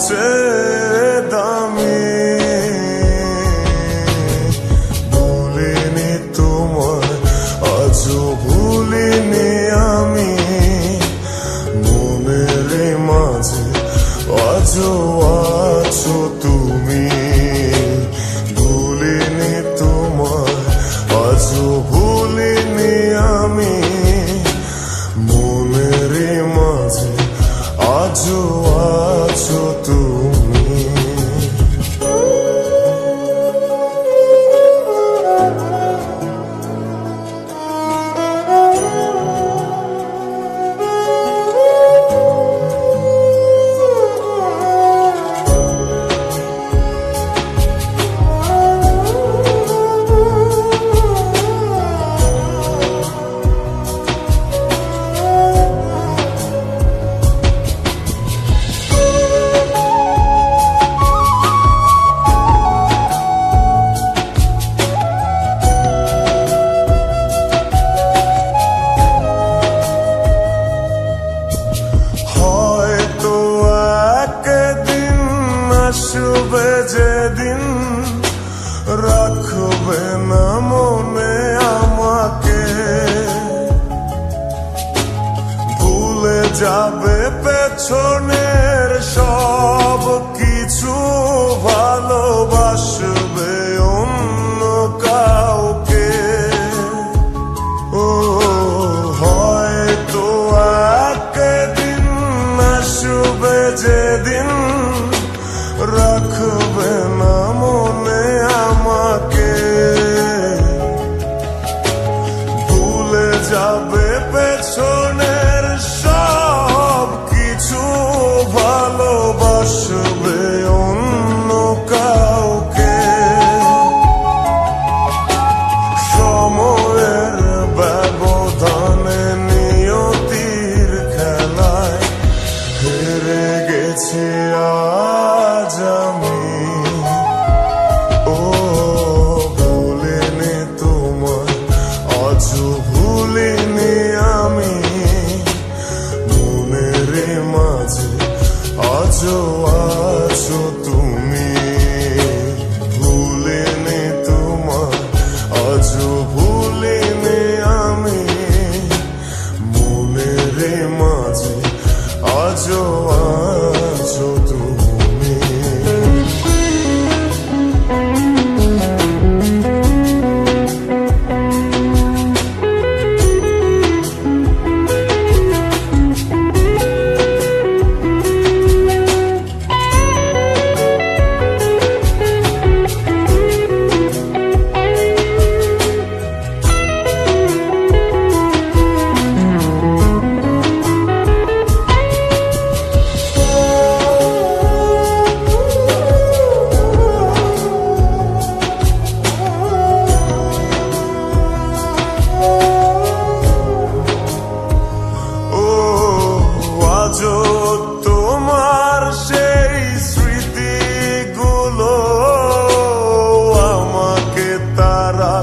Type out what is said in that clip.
সবচেয়ে দামি। ভুলিনি তোমায়, আজও ভুলিনি আমি, মনের মাঝে আজও আছো তুমি। ভুলিনি তোমায়, আজও ভুলিনি আমি, মনের মাঝে আজও আছো তুমি। আসবে যেদিন রাখবে না মনে আমাকে, ভুলে যাবে পেছনের সব কিছু, ভালোবাসবে অন্য কাউকে। ও হয়তো একদিন আসবে যেদিন রাখবে না মনে আমাকে, ভুলে যাবে পেছনের সব কিছু, ভালোবাসবে অন্য কাউকে। সময়ের ব্যবধানে নিয়তির খেলায় হেরে গেছি আজ আমি। ও ভুলিনি তোমায়, আজও ভুলিনি আমি, মনের মাঝে আজও আছো তুমি। ভুলিনি তোমায়, আজও ভুলিনি আমি, মনের মাঝে আজও আছো তুমি। তোমার সেই স্মৃতিগুলো আমাকে তারা